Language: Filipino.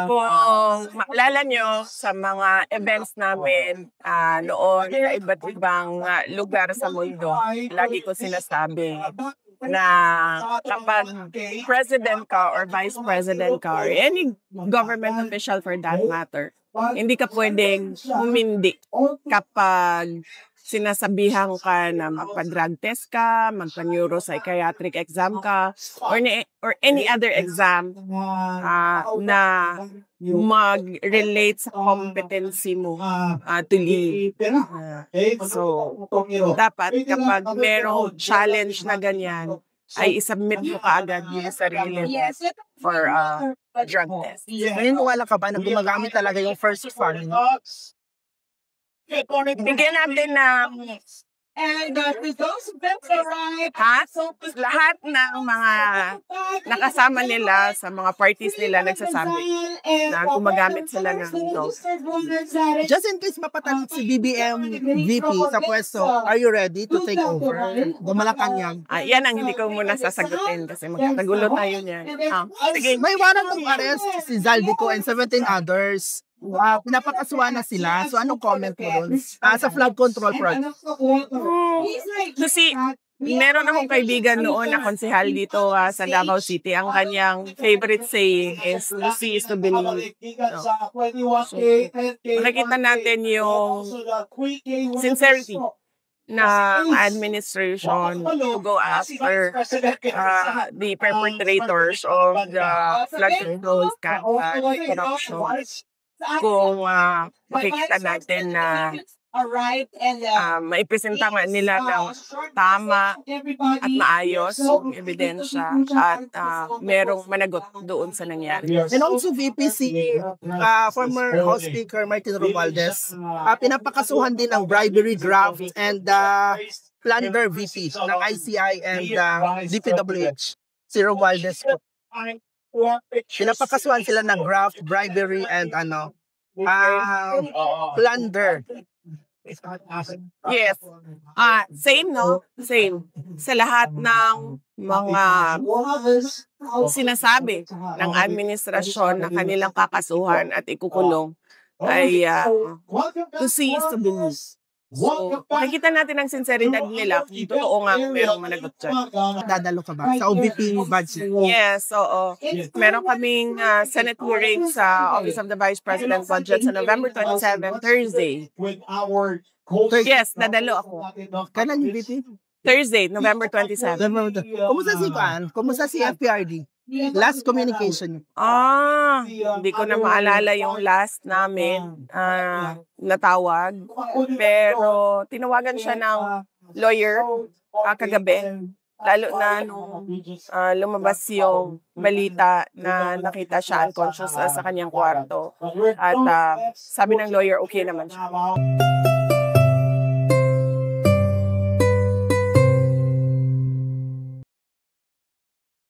Kung maalala nyo sa mga events namin noon sa iba't ibang lugar sa mundo, lagi ko sinasabi na kapag president ka or vice president ka or any government official for that matter, hindi ka pwedeng humindi kapag sinasabihan ka na magpa-drug test ka, magpa-neuropsychiatric exam ka, or any other exam na mag-relate sa competency mo to lead. So, dapat kapag merong challenge na ganyan, ay isubmit mo kaagad yung sarili mo for drug test. Naniniwala ka ba na gumagamit talaga yung first fund? Bigyan natin ng lahat ng mga nakasama nila sa mga parties nila nagsasabi na gumagamit sila ng dose. Just in case mapatalit si BBM VP sa pwesto, are you ready to take over the Malacanang? Yan ang hindi ko muna sasagutin kasi magkakagulo tayo niyan. Sige. May warrant of arrest si Zaldico and 17 others. Pinapakasuhan na sila. So, anong comment mo doon? Sa flood control project. Kasi, meron akong kaibigan noon na konsehal dito sa Davao City. Ang kanyang favorite saying is, to see is to believe. So, makikita natin yung sincerity ng administration to go after the perpetrators of the flood control scandal, corruption. Kung makikita natin na maipresenta nga nila ng tama at maayos yung ebidensya at merong managot doon sa nangyari. And also VPC, former House Speaker Martin Romualdez, pinapakasuhan din ng bribery, graft, and plunder VP ng ICI and DPWH. Si Romualdez po. Pinapakasuhan sila ng graft, bribery, and plunder. Yes. Same, no? Same. Sa lahat ng mga sinasabi ng administrasyon na kanilang kakasuhan at ikukulong ay to see is to believe. So, makikita natin ang sinceridad nila kung totoo nga merong managot dyan. Dadalo ka ba sa OVP budget? Yes, oo. Meron kaming Senate hearing sa Office of the Vice President Budget sa November 27, Thursday. Yes, dadalo ako. Kailan yung VP? Thursday, November 27. Kumusta si FPRD? Last communication. Hindi ko na maalala yung last namin natawag. Pero tinawagan siya ng lawyer kagabi. Lalo na nung lumabas yung balita na nakita siya unconscious sa kanyang kwarto. At sabi ng lawyer, okay naman siya.